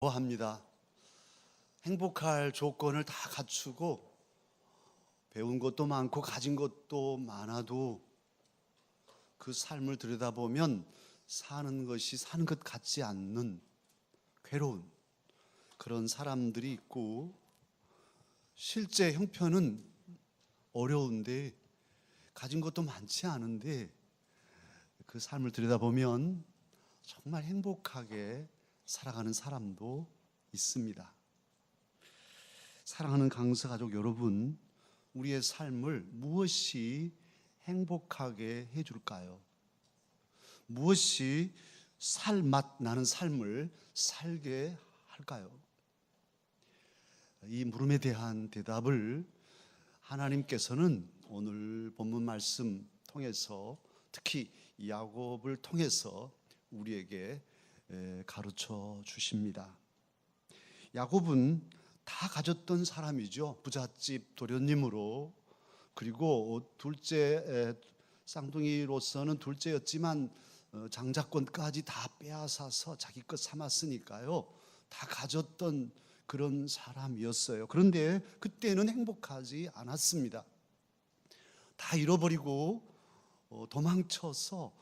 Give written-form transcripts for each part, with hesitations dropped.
합니다. 행복할 조건을 다 갖추고 배운 것도 많고 가진 것도 많아도 그 삶을 들여다보면 사는 것이 사는 것 같지 않는 괴로운 그런 사람들이 있고, 실제 형편은 어려운데 가진 것도 많지 않은데 그 삶을 들여다보면 정말 행복하게 살아가는 사람도 있습니다. 사랑하는 강서 가족 여러분, 우리의 삶을 무엇이 행복하게 해줄까요? 무엇이 살맛 나는 삶을 살게 할까요? 이 물음에 대한 대답을 하나님께서는 오늘 본문 말씀 통해서, 특히 야곱을 통해서 우리에게 가르쳐 주십니다. 야곱은 다 가졌던 사람이죠. 부잣집 도련님으로, 그리고 둘째 쌍둥이로서는 둘째였지만 장자권까지 다 빼앗아서 자기 것 삼았으니까요, 다 가졌던 그런 사람이었어요. 그런데 그때는 행복하지 않았습니다. 다 잃어버리고 도망쳐서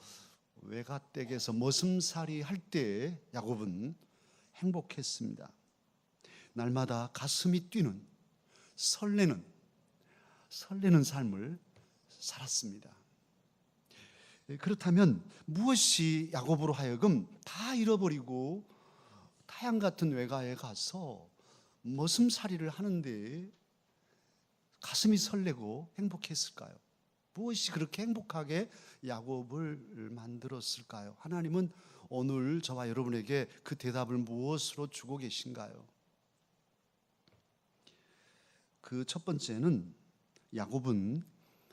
외가댁에서 머슴살이 할 때 야곱은 행복했습니다. 날마다 가슴이 뛰는 설레는 삶을 살았습니다. 그렇다면 무엇이 야곱으로 하여금 다 잃어버리고 타양 같은 외가에 가서 머슴살이를 하는데 가슴이 설레고 행복했을까요? 무엇이 그렇게 행복하게 야곱을 만들었을까요? 하나님은 오늘 저와 여러분에게 그 대답을 무엇으로 주고 계신가요? 그 첫 번째는, 야곱은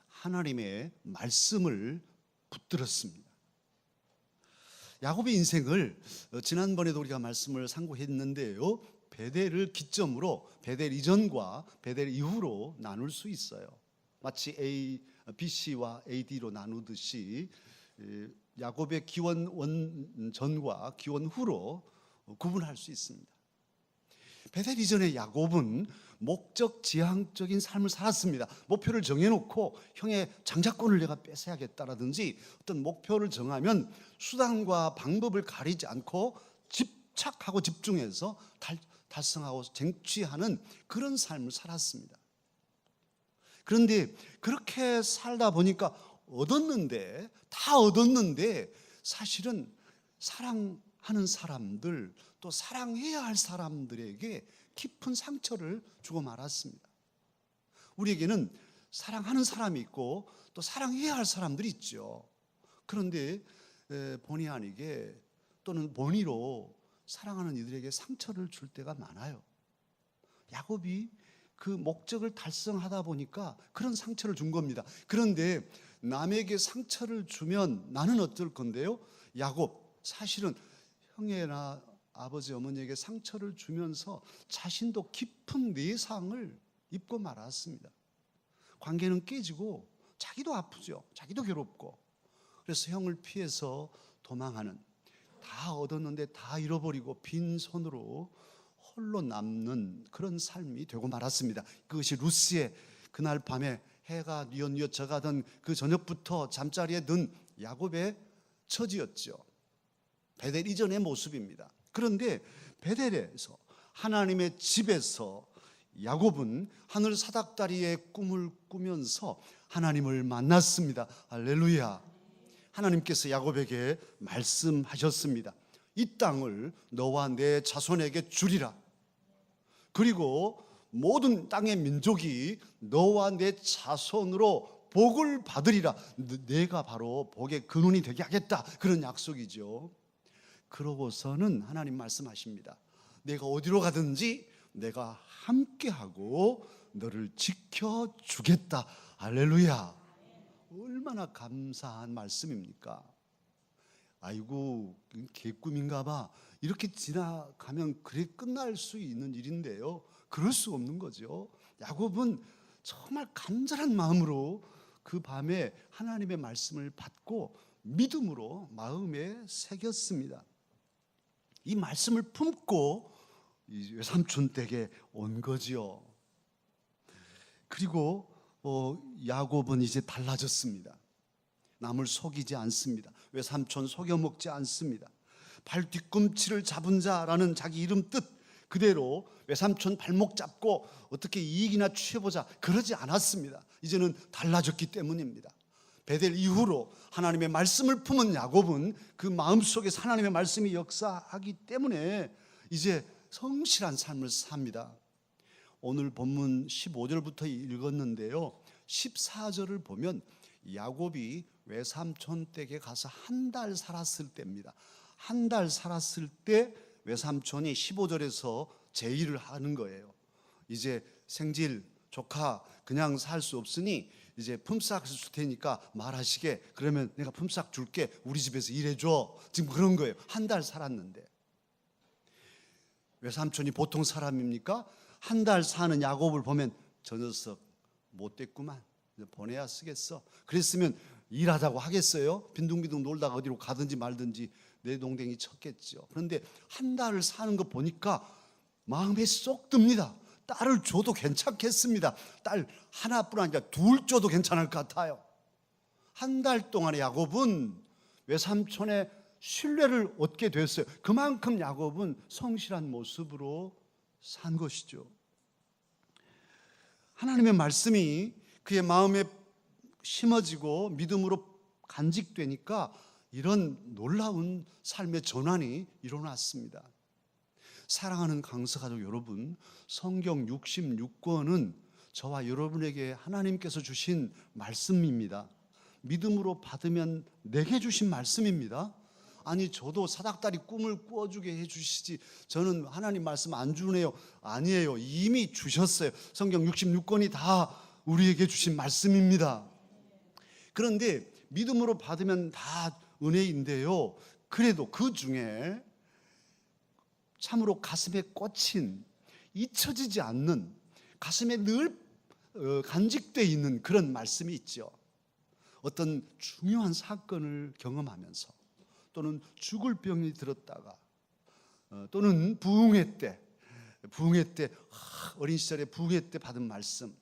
하나님의 말씀을 붙들었습니다. 야곱의 인생을 지난번에도 우리가 말씀을 상고했는데요, 베델을 기점으로 베델 이전과 베델 이후로 나눌 수 있어요. 마치 BC와 AD로 나누듯이 야곱의 기원 전과 기원 후로 구분할 수 있습니다. 베델 이전의 야곱은 목적 지향적인 삶을 살았습니다. 목표를 정해놓고 형의 장자권을 내가 뺏어야겠다라든지 어떤 목표를 정하면 수단과 방법을 가리지 않고 집착하고 집중해서 달성하고 쟁취하는 그런 삶을 살았습니다. 그런데 그렇게 살다 보니까 다 얻었는데 사실은 사랑하는 사람들, 또 사랑해야 할 사람들에게 깊은 상처를 주고 말았습니다. 우리에게는 사랑하는 사람이 있고 또 사랑해야 할 사람들이 있죠. 그런데 본의 아니게 또는 본의로 사랑하는 이들에게 상처를 줄 때가 많아요. 야곱이 그 목적을 달성하다 보니까 그런 상처를 준 겁니다. 그런데 남에게 상처를 주면 나는 어떨 건데요? 야곱, 사실은 형제나 아버지 어머니에게 상처를 주면서 자신도 깊은 내상을 입고 말았습니다. 관계는 깨지고 자기도 아프죠. 자기도 괴롭고. 그래서 형을 피해서 도망하는, 다 얻었는데 다 잃어버리고 빈손으로 홀로 남는 그런 삶이 되고 말았습니다. 그것이 루스의 그날 밤에 해가 뉘엿뉘엿 져가던 그 저녁부터 잠자리에 든 야곱의 처지였죠. 베델 이전의 모습입니다. 그런데 베델에서, 하나님의 집에서 야곱은 하늘 사닥다리의 꿈을 꾸면서 하나님을 만났습니다. 할렐루야. 하나님께서 야곱에게 말씀하셨습니다. 이 땅을 너와 내 자손에게 주리라. 그리고 모든 땅의 민족이 너와 내 자손으로 복을 받으리라. 내가 바로 복의 근원이 되게 하겠다. 그런 약속이죠. 그러고서는 하나님 말씀하십니다. 내가 어디로 가든지 내가 함께하고 너를 지켜주겠다. 할렐루야. 얼마나 감사한 말씀입니까? 아이고, 개꿈인가 봐. 이렇게 지나가면 그래 끝날 수 있는 일인데요, 그럴 수 없는 거죠. 야곱은 정말 간절한 마음으로 그 밤에 하나님의 말씀을 받고 믿음으로 마음에 새겼습니다. 이 말씀을 품고 이 외삼촌 댁에 온 거지요. 그리고 야곱은 이제 달라졌습니다. 남을 속이지 않습니다. 외삼촌 속여 먹지 않습니다. 발 뒤꿈치를 잡은 자라는 자기 이름 뜻 그대로 외삼촌 발목 잡고 어떻게 이익이나 취해보자 그러지 않았습니다. 이제는 달라졌기 때문입니다. 베델 이후로 하나님의 말씀을 품은 야곱은 그 마음속에 하나님의 말씀이 역사하기 때문에 이제 성실한 삶을 삽니다. 오늘 본문 15절부터 읽었는데요, 14절을 보면 야곱이 외삼촌 댁에 가서 한 달 살았을 때입니다. 한 달 살았을 때 외삼촌이 15절에서 제의를 하는 거예요. 이제 생질 조카 그냥 살 수 없으니 이제 품삯을 줄 테니까 말하시게. 그러면 내가 품삯 줄게. 우리 집에서 일해줘. 지금 그런 거예요. 한 달 살았는데. 외삼촌이 보통 사람입니까? 한 달 사는 야곱을 보면 저 녀석 못됐구만. 보내야 쓰겠어. 그랬으면 일하자고 하겠어요? 빈둥빈둥 놀다가 어디로 가든지 말든지 내 동댕이 쳤겠죠. 그런데 한 달을 사는 거 보니까 마음에 쏙 듭니다. 딸을 줘도 괜찮겠습니다. 딸 하나뿐 아니라 둘 줘도 괜찮을 것 같아요. 한 달 동안에 야곱은 외삼촌의 신뢰를 얻게 됐어요. 그만큼 야곱은 성실한 모습으로 산 것이죠. 하나님의 말씀이 그의 마음에 심어지고 믿음으로 간직되니까 이런 놀라운 삶의 전환이 일어났습니다. 사랑하는 강서가족 여러분, 성경 66권은 저와 여러분에게 하나님께서 주신 말씀입니다. 믿음으로 받으면 내게 주신 말씀입니다. 아니 저도 사닥다리 꿈을 꾸어주게 해주시지 저는 하나님 말씀 안 주네요. 아니에요. 이미 주셨어요. 성경 66권이 다 우리에게 주신 말씀입니다. 그런데 믿음으로 받으면 다 은혜인데요, 그래도 그 중에 참으로 가슴에 꽂힌, 잊혀지지 않는, 가슴에 늘 간직되어 있는 그런 말씀이 있죠. 어떤 중요한 사건을 경험하면서 또는 죽을 병이 들었다가 또는 부흥회 때 어린 시절에 부흥회 때 받은 말씀,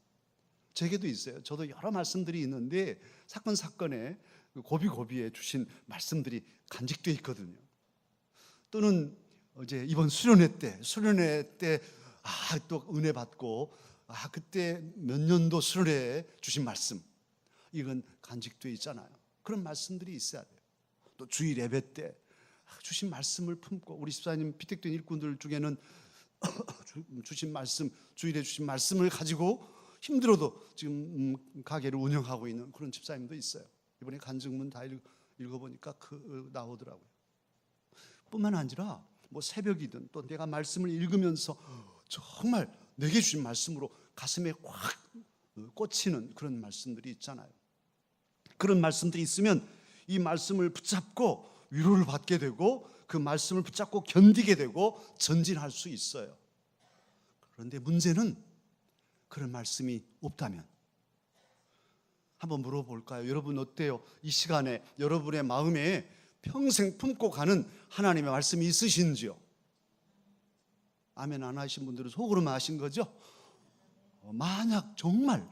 제게도 있어요. 저도 여러 말씀들이 있는데 사건에 고비에 주신 말씀들이 간직되어 있거든요. 또는 이제 이번 수련회 때 또 은혜 받고 그때 몇 년도 수련회에 주신 말씀, 이건 간직되어 있잖아요. 그런 말씀들이 있어야 돼요. 또 주일 예배 때 주신 말씀을 품고, 우리 집사님 피택된 일꾼들 중에는 주신 말씀, 주일에 주신 말씀을 가지고 힘들어도 지금 가게를 운영하고 있는 그런 집사님도 있어요. 이번에 간증문 다 읽어보니까 나오더라고요. 뿐만 아니라 뭐 새벽이든 또 내가 말씀을 읽으면서 정말 내게 주신 말씀으로 가슴에 확 꽂히는 그런 말씀들이 있잖아요. 그런 말씀들이 있으면 이 말씀을 붙잡고 위로를 받게 되고 그 말씀을 붙잡고 견디게 되고 전진할 수 있어요. 그런데 문제는 그런 말씀이 없다면, 한번 물어볼까요? 여러분 어때요? 이 시간에 여러분의 마음에 평생 품고 가는 하나님의 말씀이 있으신지요? 아멘 안 하신 분들은 속으로만 하신 거죠? 만약 정말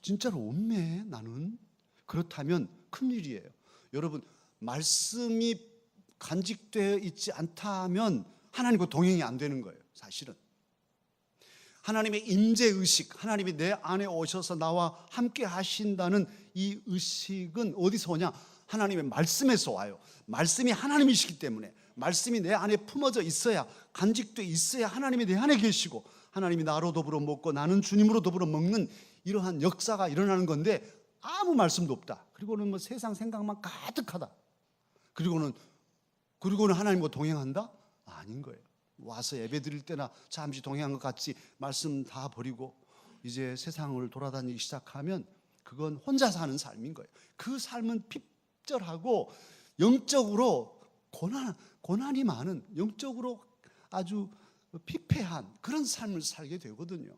진짜로 없네 나는, 그렇다면 큰일이에요. 여러분, 말씀이 간직되어 있지 않다면 하나님과 동행이 안 되는 거예요. 사실은 하나님의 임재의식, 하나님이 내 안에 오셔서 나와 함께 하신다는 이 의식은 어디서 오냐? 하나님의 말씀에서 와요. 말씀이 하나님이시기 때문에, 말씀이 내 안에 품어져 있어야, 간직되어 있어야 하나님이 내 안에 계시고 하나님이 나로 더불어 먹고 나는 주님으로 더불어 먹는 이러한 역사가 일어나는 건데, 아무 말씀도 없다. 그리고는 뭐 세상 생각만 가득하다. 그리고는 하나님과 동행한다? 아닌 거예요. 와서 예배 드릴 때나 잠시 동행한 것 같이 말씀 다 버리고 이제 세상을 돌아다니기 시작하면 그건 혼자 사는 삶인 거예요. 그 삶은 핍절하고 영적으로 고난이 많은, 영적으로 아주 피폐한 그런 삶을 살게 되거든요.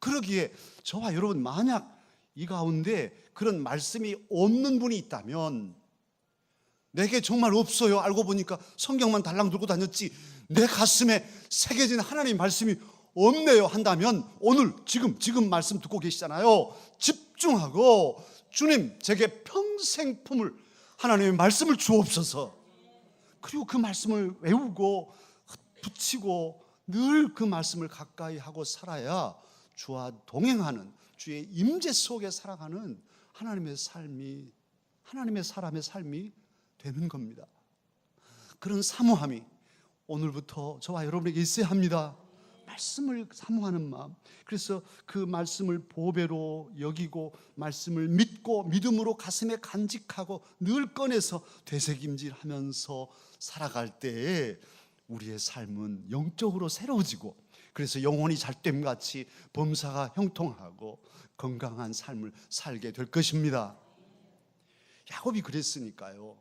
그러기에 저와 여러분, 만약 이 가운데 그런 말씀이 없는 분이 있다면, 내게 정말 없어요. 알고 보니까 성경만 달랑 들고 다녔지 내 가슴에 새겨진 하나님의 말씀이 없네요 한다면 오늘 지금 말씀 듣고 계시잖아요. 집중하고 주님 제게 평생 품을 하나님의 말씀을 주옵소서. 그리고 그 말씀을 외우고 붙이고 늘 그 말씀을 가까이 하고 살아야 주와 동행하는, 주의 임재 속에 살아가는 하나님의 사람의 삶이 되는 겁니다. 그런 사모함이 오늘부터 저와 여러분에게 있어야 합니다. 말씀을 사모하는 마음. 그래서 그 말씀을 보배로 여기고 말씀을 믿고 믿음으로 가슴에 간직하고 늘 꺼내서 되새김질하면서 살아갈 때에 우리의 삶은 영적으로 새로워지고, 그래서 영혼이 잘됨같이 범사가 형통하고 건강한 삶을 살게 될 것입니다. 야곱이 그랬으니까요.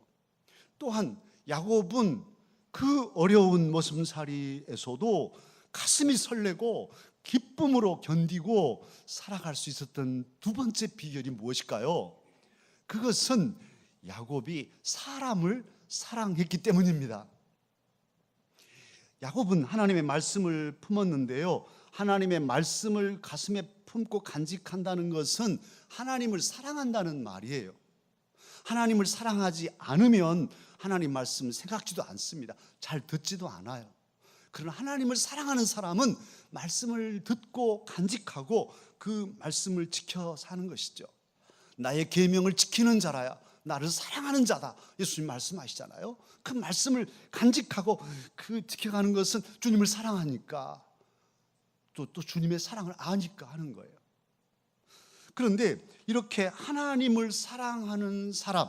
또한 야곱은 그 어려운 모습살이에서도 가슴이 설레고 기쁨으로 견디고 살아갈 수 있었던 두 번째 비결이 무엇일까요? 그것은 야곱이 사람을 사랑했기 때문입니다. 야곱은 하나님의 말씀을 품었는데요, 하나님의 말씀을 가슴에 품고 간직한다는 것은 하나님을 사랑한다는 말이에요. 하나님을 사랑하지 않으면 하나님 말씀 생각지도 않습니다. 잘 듣지도 않아요. 그러나 하나님을 사랑하는 사람은 말씀을 듣고 간직하고 그 말씀을 지켜 사는 것이죠. 나의 계명을 지키는 자라야 나를 사랑하는 자다, 예수님 말씀하시잖아요. 그 말씀을 간직하고 그 지켜가는 것은 주님을 사랑하니까, 또 주님의 사랑을 아니까 하는 거예요. 그런데 이렇게 하나님을 사랑하는 사람,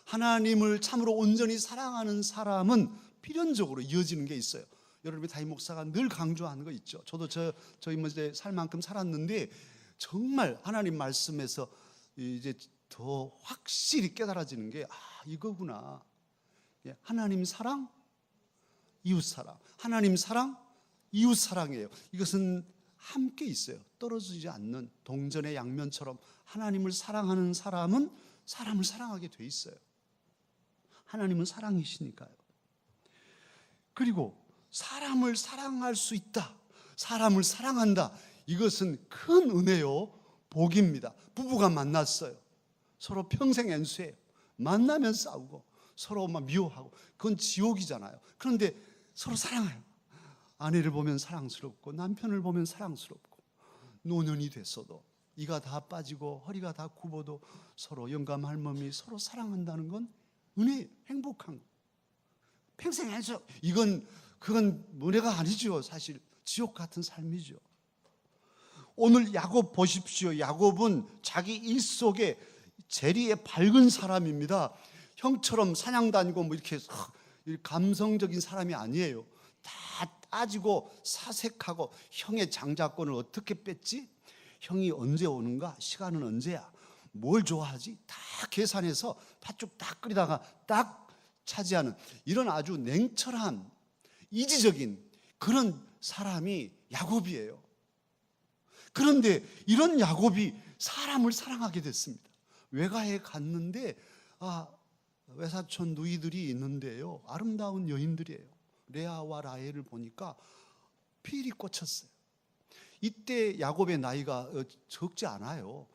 하나님을 참으로 온전히 사랑하는 사람은 필연적으로 이어지는 게 있어요. 여러분이 담임 목사가 늘 강조하는 거 있죠. 저도 저희 먼저 살 만큼 살았는데 정말 하나님 말씀에서 이제 더 확실히 깨달아지는 게 이거구나. 하나님 사랑, 이웃 사랑. 하나님 사랑, 이웃 사랑이에요. 이것은 함께 있어요. 떨어지지 않는 동전의 양면처럼 하나님을 사랑하는 사람은 사람을 사랑하게 돼 있어요. 하나님은 사랑이시니까요. 그리고 사람을 사랑할 수 있다, 사람을 사랑한다, 이것은 큰 은혜요, 복입니다. 부부가 만났어요. 서로 평생 연수해요. 만나면 싸우고 서로 막 미워하고 그건 지옥이잖아요. 그런데 서로 사랑해요. 아내를 보면 사랑스럽고 남편을 보면 사랑스럽고, 노년이 됐어도 이가 다 빠지고 허리가 다 굽어도 서로 영감할멈이 서로 사랑한다는 건 은혜, 행복한 거. 평생 연수, 그건 은혜가 아니죠. 사실 지옥 같은 삶이죠. 오늘 야곱 보십시오. 야곱은 자기 일 속에 재리에 밝은 사람입니다. 형처럼 사냥 다니고 이렇게 감성적인 사람이 아니에요. 다 따지고 사색하고, 형의 장자권을 어떻게 뺐지? 형이 언제 오는가? 시간은 언제야? 뭘 좋아하지? 다 계산해서 팥죽 딱 끓이다가 딱 차지하는 이런 아주 냉철한 이지적인 그런 사람이 야곱이에요. 그런데 이런 야곱이 사람을 사랑하게 됐습니다. 외가에 갔는데 외사촌 누이들이 있는데요, 아름다운 여인들이에요. 레아와 라헬을 보니까 필이 꽂혔어요. 이때 야곱의 나이가 적지 않아요.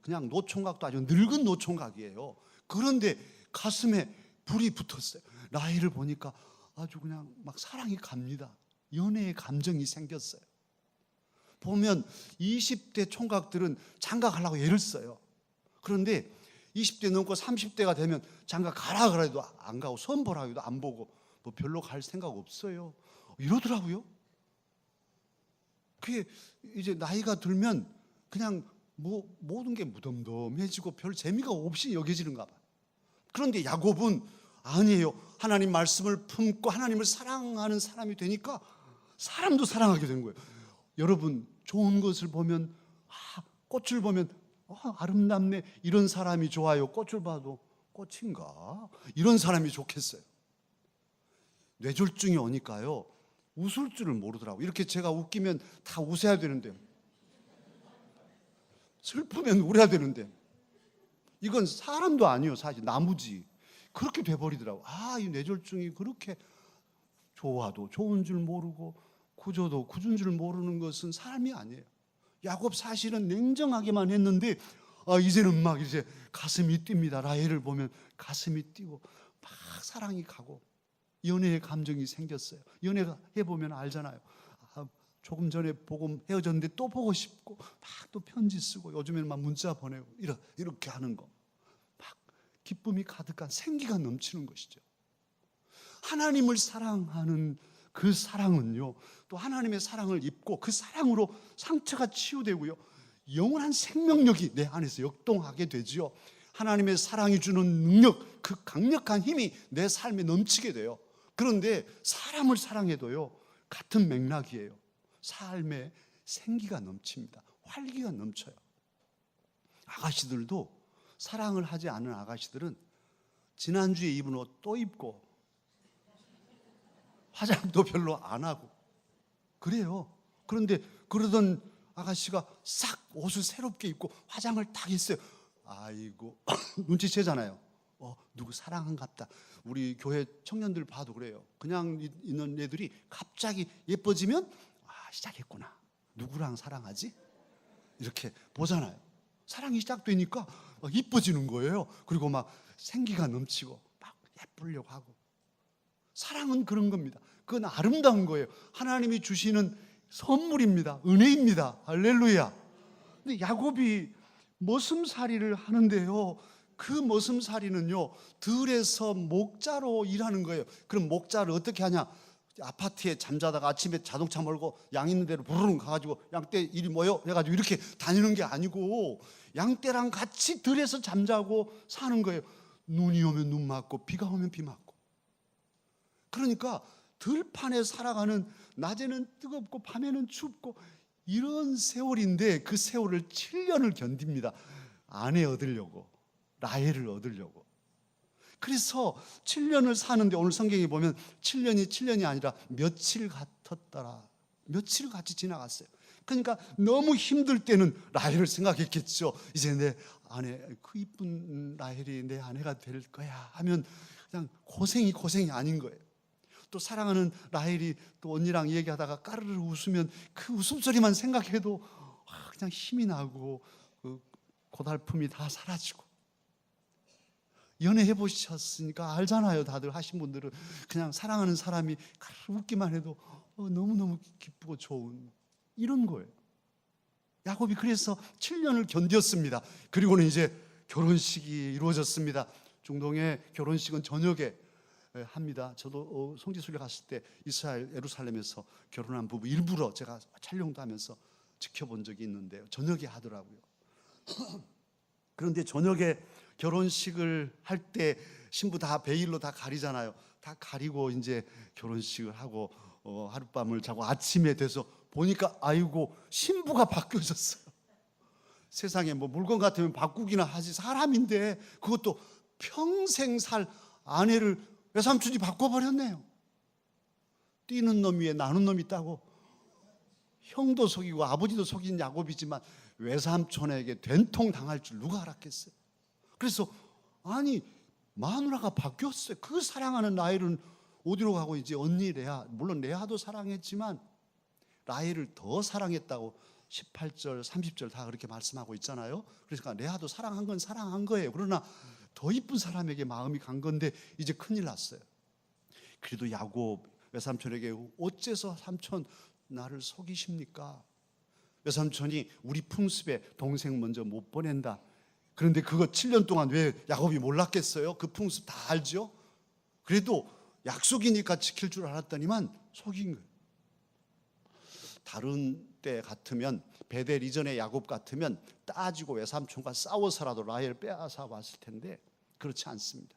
그냥 노총각도 아주 늙은 노총각이에요. 그런데 가슴에 불이 붙었어요. 라헬을 보니까 아주 그냥 막 사랑이 갑니다. 연애의 감정이 생겼어요. 보면 20대 총각들은 장가가려고 애를 써요. 그런데 20대 넘고 30대가 되면 장가 가라 그래도 안 가고, 손 보라 해도 안 보고, 뭐 별로 갈 생각 없어요, 이러더라고요. 그게 이제 나이가 들면 그냥 모든 게 무덤덤해지고 별 재미가 없이 여겨지는가 봐요. 그런데 야곱은 아니에요. 하나님 말씀을 품고 하나님을 사랑하는 사람이 되니까 사람도 사랑하게 된 거예요. 여러분, 좋은 것을 보면, 꽃을 보면 아름답네, 이런 사람이 좋아요? 꽃을 봐도 꽃인가? 이런 사람이 좋겠어요. 뇌졸중이 오니까요, 웃을 줄을 모르더라고요. 이렇게 제가 웃기면 다 웃어야 되는데, 슬프면 울어야 되는데, 이건 사람도 아니에요. 사실 나무지. 그렇게 돼버리더라고요. 이 뇌졸중이 그렇게 좋아도 좋은 줄 모르고 구조도 굳은 줄 모르는 것은 사람이 아니에요. 야곱 사실은 냉정하게만 했는데 이제는 막 이제 가슴이 뜁니다. 라헬을 보면 가슴이 뛰고 막 사랑이 가고 연애의 감정이 생겼어요. 연애가 해보면 알잖아요. 조금 전에 보고 헤어졌는데 또 보고 싶고 막 또 편지 쓰고 요즘에는 막 문자 보내고 이렇게 하는 거, 막 기쁨이 가득한 생기가 넘치는 것이죠. 하나님을 사랑하는 그 사랑은요, 또 하나님의 사랑을 입고 그 사랑으로 상처가 치유되고요, 영원한 생명력이 내 안에서 역동하게 되지요. 하나님의 사랑이 주는 능력, 그 강력한 힘이 내 삶에 넘치게 돼요. 그런데 사람을 사랑해도요, 같은 맥락이에요. 삶에 생기가 넘칩니다. 활기가 넘쳐요. 아가씨들도, 사랑을 하지 않은 아가씨들은 지난주에 입은 옷 또 입고 화장도 별로 안 하고 그래요. 그런데 그러던 아가씨가 싹 옷을 새롭게 입고 화장을 딱 했어요. 아이고 눈치채잖아요. 누구 사랑한갑다. 우리 교회 청년들 봐도 그래요. 그냥 있는 애들이 갑자기 예뻐지면 시작했구나. 누구랑 사랑하지? 이렇게 보잖아요. 사랑이 시작되니까 이뻐지는 거예요. 그리고 막 생기가 넘치고 막 예쁘려고 하고. 사랑은 그런 겁니다. 그건 아름다운 거예요. 하나님이 주시는 선물입니다. 은혜입니다. 할렐루야. 근데 야곱이 머슴살이를 하는데요, 그 머슴살이는요, 들에서 목자로 일하는 거예요. 그럼 목자를 어떻게 하냐? 아파트에 잠자다가 아침에 자동차 몰고 양 있는 데로 부르릉 가가지고 양떼 이리 모여 해가지고 이렇게 다니는 게 아니고 양떼랑 같이 들에서 잠자고 사는 거예요. 눈이 오면 눈 맞고 비가 오면 비 맞고. 그러니까 들판에 살아가는, 낮에는 뜨겁고 밤에는 춥고 이런 세월인데 그 세월을 7년을 견딥니다. 아내 얻으려고, 라헬을 얻으려고. 그래서 7년을 사는데 오늘 성경에 보면 7년이 아니라 며칠 같았더라. 며칠 같이 지나갔어요. 그러니까 너무 힘들 때는 라헬을 생각했겠죠. 이제 내 아내, 그 이쁜 라헬이 내 아내가 될 거야 하면 그냥 고생이 아닌 거예요. 또 사랑하는 라헬이 또 언니랑 얘기하다가 까르르 웃으면 그 웃음소리만 생각해도 그냥 힘이 나고 그 고달픔이 다 사라지고. 연애해 보셨으니까 알잖아요. 다들 하신 분들은 그냥 사랑하는 사람이 까르르 웃기만 해도 너무너무 기쁘고 좋은 이런 거예요. 야곱이 그래서 7년을 견뎠습니다. 그리고는 이제 결혼식이 이루어졌습니다. 중동의 결혼식은 저녁에 합니다. 저도 성지순례 갔을 때 이스라엘 예루살렘에서 결혼한 부부 일부러 제가 촬영도 하면서 지켜본 적이 있는데요, 저녁에 하더라고요. 그런데 저녁에 결혼식을 할 때 신부 다 베일로 다 가리잖아요. 다 가리고 이제 결혼식을 하고 하룻밤을 자고 아침에 돼서 보니까 아이고 신부가 바뀌어졌어요. 세상에 뭐 물건 같으면 바꾸기나 하지, 사람인데 그것도 평생 살 아내를 외삼촌이 바꿔버렸네요. 뛰는 놈 위에 나는 놈이 있다고. 형도 속이고 아버지도 속인 야곱이지만 외삼촌에게 된통 당할 줄 누가 알았겠어요. 그래서 아니 마누라가 바뀌었어요. 그 사랑하는 라헬은 어디로 가고 이제 언니 레아, 물론 레아도 사랑했지만 라헬을 더 사랑했다고 18절 30절 다 그렇게 말씀하고 있잖아요. 그러니까 레아도 사랑한 건 사랑한 거예요. 그러나 더 이쁜 사람에게 마음이 간 건데 이제 큰일 났어요. 그래도 야곱 외삼촌에게 어째서 삼촌 나를 속이십니까? 외삼촌이 우리 풍습에 동생 먼저 못 보낸다. 그런데 그거 7년 동안 왜 야곱이 몰랐겠어요? 그 풍습 다 알죠? 그래도 약속이니까 지킬 줄 알았더니만 속인 거예요. 다른 때 같으면, 베델 이전의 야곱 같으면 따지고 외삼촌과 싸워서라도 라헬 빼앗아 왔을 텐데 그렇지 않습니다.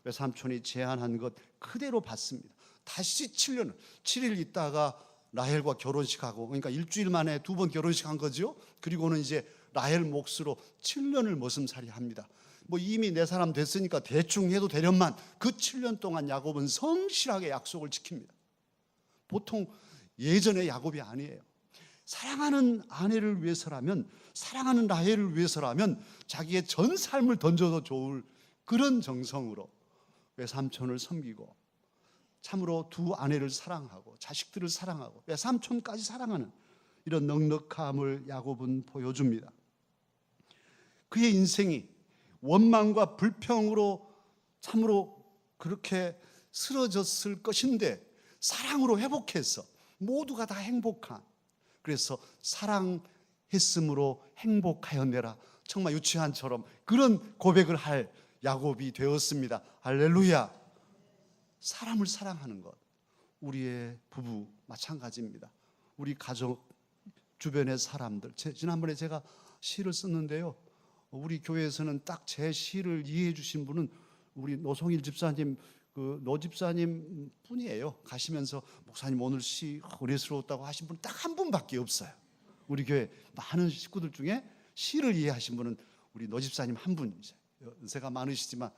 외삼촌이 제안한 것 그대로 받습니다. 다시 7일 있다가 라헬과 결혼식하고, 그러니까 일주일 만에 2번 결혼식한 거죠. 그리고는 이제 라헬 몫으로 7년을 머슴살이 합니다. 뭐 이미 내 사람 됐으니까 대충 해도 되련만 그 7년 동안 야곱은 성실하게 약속을 지킵니다. 보통 예전의 야곱이 아니에요. 사랑하는 아내를 위해서라면, 사랑하는 라헬을 위해서라면 자기의 전 삶을 던져도 좋을 그런 정성으로 외삼촌을 섬기고 참으로 두 아내를 사랑하고 자식들을 사랑하고 외삼촌까지 사랑하는 이런 넉넉함을 야곱은 보여줍니다. 그의 인생이 원망과 불평으로 참으로 그렇게 쓰러졌을 것인데 사랑으로 회복해서 모두가 다 행복한, 그래서 사랑했으므로 행복하였네라, 정말 유치한처럼 그런 고백을 할 야곱이 되었습니다. 할렐루야. 사람을 사랑하는 것, 우리의 부부 마찬가지입니다. 우리 가족 주변의 사람들, 지난번에 제가 시를 썼는데요, 우리 교회에서는 딱 제 시를 이해해 주신 분은 우리 노송일 집사님, 그 노 집사님 뿐이에요. 가시면서 목사님 오늘 시 은혜스러웠다고 하신 분 딱 한 분밖에 없어요. 우리 교회 많은 식구들 중에 시를 이해하신 분은 우리 노 집사님 한 분이세요. 연세가 많으시지만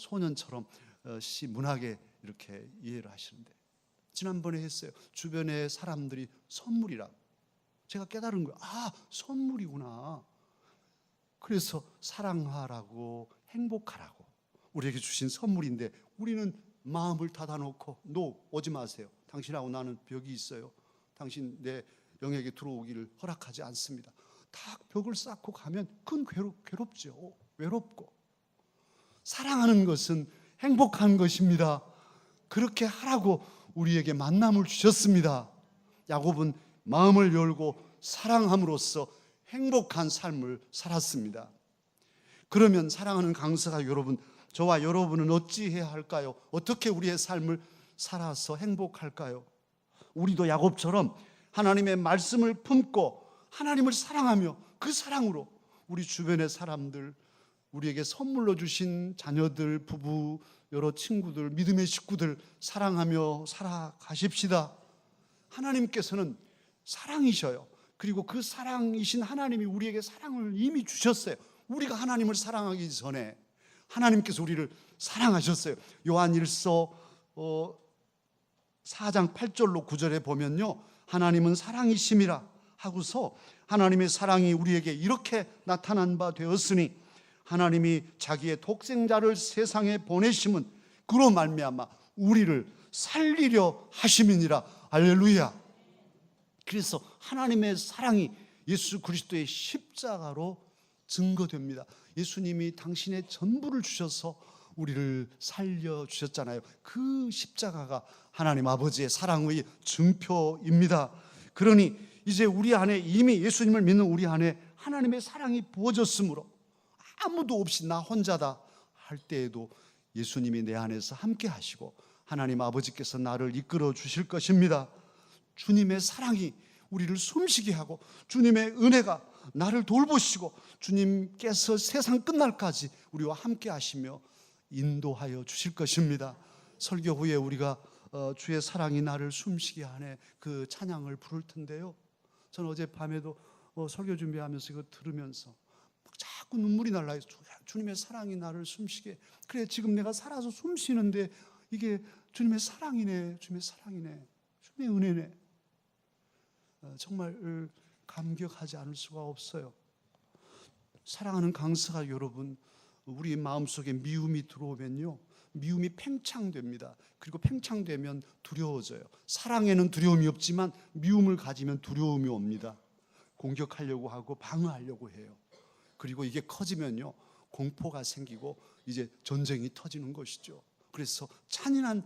소년처럼 시 문학에 이렇게 이해를 하시는데, 지난번에 했어요. 주변의 사람들이 선물이라고. 제가 깨달은 거예요. 아, 선물이구나. 그래서 사랑하라고 행복하라고 우리에게 주신 선물인데, 우리는 마음을 닫아놓고 노 오지 마세요. 당신하고 나는 벽이 있어요. 당신 내 영역에 들어오기를 허락하지 않습니다. 딱 벽을 쌓고 가면 그건 괴롭죠. 외롭고. 사랑하는 것은 행복한 것입니다. 그렇게 하라고 우리에게 만남을 주셨습니다. 야곱은 마음을 열고 사랑함으로써 행복한 삶을 살았습니다. 그러면 사랑하는 강사가 여러분, 저와 여러분은 어찌해야 할까요? 어떻게 우리의 삶을 살아서 행복할까요? 우리도 야곱처럼 하나님의 말씀을 품고 하나님을 사랑하며 그 사랑으로 우리 주변의 사람들, 우리에게 선물로 주신 자녀들, 부부, 여러 친구들, 믿음의 식구들 사랑하며 살아가십시다. 하나님께서는 사랑이셔요. 그리고 그 사랑이신 하나님이 우리에게 사랑을 이미 주셨어요. 우리가 하나님을 사랑하기 전에 하나님께서 우리를 사랑하셨어요. 요한일서 4장 8절로 9절에 보면요, 하나님은 사랑이심이라 하고서 하나님의 사랑이 우리에게 이렇게 나타난 바 되었으니 하나님이 자기의 독생자를 세상에 보내심은 그로 말미암아 우리를 살리려 하심이니라. 할렐루야. 그래서 하나님의 사랑이 예수 그리스도의 십자가로 증거됩니다. 예수님이 당신의 전부를 주셔서 우리를 살려주셨잖아요. 그 십자가가 하나님 아버지의 사랑의 증표입니다. 그러니 이제 우리 안에, 이미 예수님을 믿는 우리 안에 하나님의 사랑이 부어졌으므로 아무도 없이 나 혼자다 할 때에도 예수님이 내 안에서 함께 하시고 하나님 아버지께서 나를 이끌어 주실 것입니다. 주님의 사랑이 우리를 숨쉬게 하고 주님의 은혜가 나를 돌보시고 주님께서 세상 끝날까지 우리와 함께 하시며 인도하여 주실 것입니다. 설교 후에 우리가 주의 사랑이 나를 숨쉬게 하네, 그 찬양을 부를 텐데요, 저는 어젯밤에도 설교 준비하면서 이거 들으면서 자꾸 눈물이 날라요. 주님의 사랑이 나를 숨쉬게. 그래, 지금 내가 살아서 숨쉬는데 이게 주님의 사랑이네, 주님의 사랑이네, 주님의 은혜네. 정말 감격하지 않을 수가 없어요. 사랑하는 강사가 여러분, 우리 마음속에 미움이 들어오면요, 미움이 팽창됩니다. 그리고 팽창되면 두려워져요. 사랑에는 두려움이 없지만 미움을 가지면 두려움이 옵니다. 공격하려고 하고 방어하려고 해요. 그리고 이게 커지면요, 공포가 생기고 이제 전쟁이 터지는 것이죠. 그래서 잔인한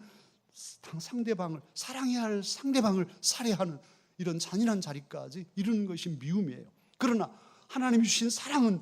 상대방을, 사랑해야 할 상대방을 살해하는 이런 잔인한 자리까지 이르는 것이 미움이에요. 그러나 하나님이 주신 사랑은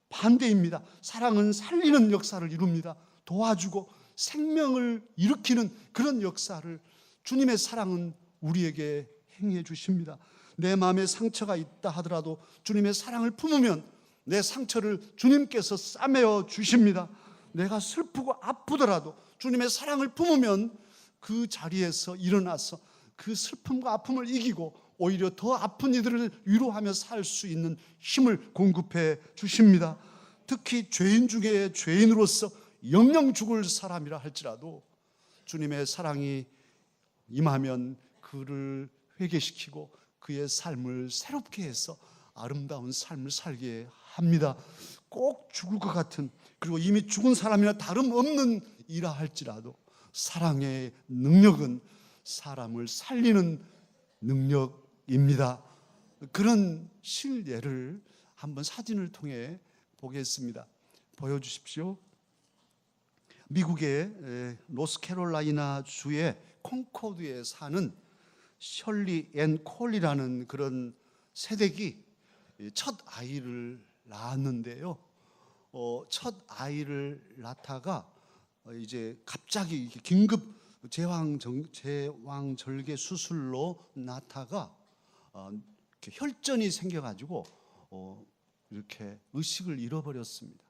반대입니다. 사랑은 살리는 역사를 이룹니다. 도와주고 생명을 일으키는 그런 역사를 주님의 사랑은 우리에게 행해 주십니다. 내 마음에 상처가 있다 하더라도 주님의 사랑을 품으면 내 상처를 주님께서 싸매어 주십니다. 내가 슬프고 아프더라도 주님의 사랑을 품으면 그 자리에서 일어나서 그 슬픔과 아픔을 이기고 오히려 더 아픈 이들을 위로하며 살 수 있는 힘을 공급해 주십니다. 특히 죄인 중에 죄인으로서 영영 죽을 사람이라 할지라도 주님의 사랑이 임하면 그를 회개시키고 그의 삶을 새롭게 해서 아름다운 삶을 살게 합니다. 꼭 죽을 것 같은, 그리고 이미 죽은 사람이나 다름없는 이라 할지라도 사랑의 능력은 사람을 살리는 능력입니다. 그런 실예를 한번 사진을 통해 보겠습니다. 보여주십시오. 미국의 노스캐롤라이나 주의 콩코드에 사는 셜리 앤 콜이라는 그런 새댁이 첫 아이를 낳았는데요. 첫 아이를 낳다가 이제 갑자기 긴급 제왕절개 수술로 낳다가 이렇게 혈전이 생겨가지고 이렇게 의식을 잃어버렸습니다.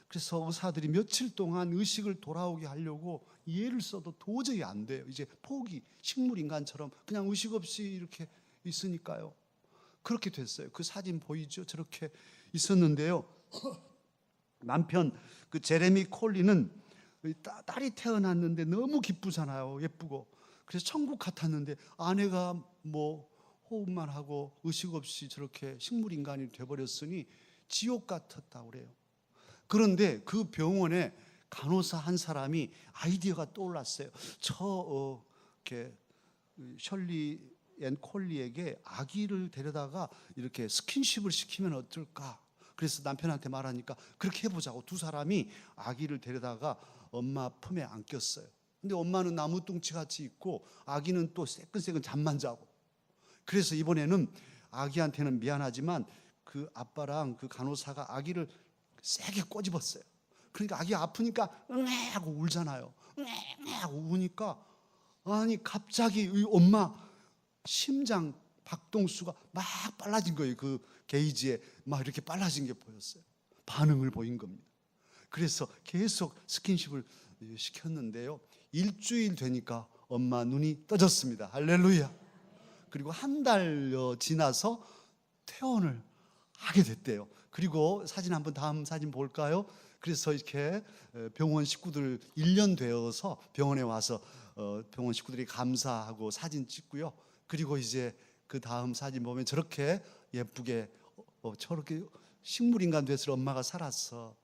그래서 의사들이 며칠 동안 의식을 돌아오게 하려고 예를 써도 도저히 안 돼요. 이제 포기, 식물인간처럼 그냥 의식 없이 이렇게 있으니까요. 그렇게 됐어요. 그 사진 보이죠? 저렇게 있었는데요. 남편 그 제레미 콜리는 딸이 태어났는데 너무 기쁘잖아요. 예쁘고. 그래서 천국 같았는데 아내가 뭐 호흡만 하고 의식 없이 저렇게 식물인간이 돼버렸으니 지옥 같았다고 그래요. 그런데 그 병원에 간호사 한 사람이 아이디어가 떠올랐어요. 이렇게 셜리 앤 콜리에게 아기를 데려다가 이렇게 스킨십을 시키면 어떨까? 그래서 남편한테 말하니까 그렇게 해보자고 두 사람이 아기를 데려다가 엄마 품에 안겼어요. 근데 엄마는 나무뚱치같이 있고 아기는 또 새끈새끈 잠만 자고. 그래서 이번에는 아기한테는 미안하지만 그 아빠랑 그 간호사가 아기를 세게 꼬집었어요. 그러니까 아기가 아프니까 응애 하고 울잖아요. 응애 하고 우니까 아니 갑자기 이 엄마 심장 박동수가 막 빨라진 거예요. 그 게이지에 막 이렇게 빨라진 게 보였어요. 반응을 보인 겁니다. 그래서 계속 스킨십을 시켰는데요. 일주일 되니까 엄마 눈이 떠졌습니다. 할렐루야. 그리고 한 달 지나서 퇴원을 하게 됐대요. 그리고 사진 한번 다음 사진 볼까요? 그래서 이렇게 병원 식구들 1년 되어서 병원에 와서 병원 식구들이 감사하고 사진 찍고요. 그리고 이제 그 다음 사진 보면 저렇게 예쁘게 저렇게 식물인간 돼서 엄마가 살았어.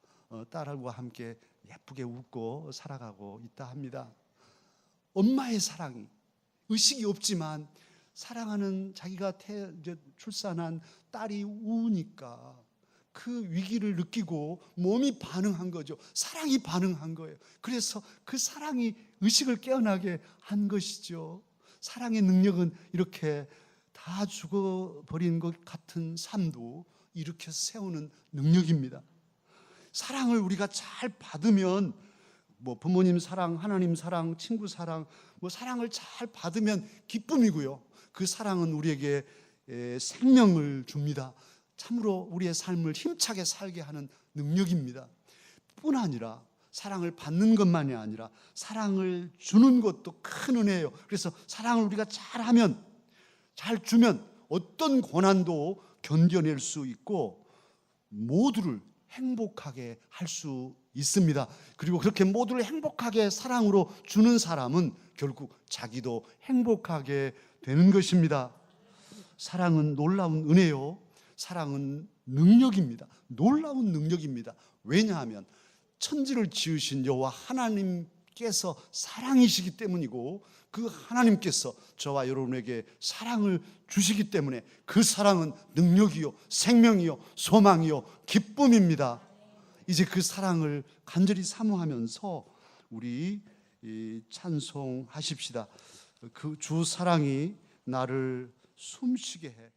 딸하고 함께 예쁘게 웃고 살아가고 있다 합니다. 엄마의 사랑이 의식이 없지만 사랑하는 자기가 출산한 딸이 우니까 그 위기를 느끼고 몸이 반응한 거죠. 사랑이 반응한 거예요. 그래서 그 사랑이 의식을 깨어나게 한 것이죠. 사랑의 능력은 이렇게 다 죽어버린 것 같은 삶도 일으켜 세우는 능력입니다. 사랑을 우리가 잘 받으면 뭐 부모님 사랑, 하나님 사랑, 친구 사랑, 뭐 사랑을 잘 받으면 기쁨이고요. 그 사랑은 우리에게 생명을 줍니다. 참으로 우리의 삶을 힘차게 살게 하는 능력입니다. 뿐 아니라 사랑을 받는 것만이 아니라 사랑을 주는 것도 큰 은혜예요. 그래서 사랑을 우리가 잘하면, 잘 주면 어떤 고난도 견뎌낼 수 있고 모두를 행복하게 할 수 있습니다. 그리고 그렇게 모두를 행복하게 사랑으로 주는 사람은 결국 자기도 행복하게 되는 것입니다. 사랑은 놀라운 은혜요. 사랑은 능력입니다. 놀라운 능력입니다. 왜냐하면 천지를 지으신 여호와 하나님께서 사랑이시기 때문이고 그 하나님께서 저와 여러분에게 사랑을 주시기 때문에 그 사랑은 능력이요, 생명이요, 소망이요, 기쁨입니다. 이제 그 사랑을 간절히 사모하면서 우리 찬송하십시다. 그 주 사랑이 나를 숨쉬게 해.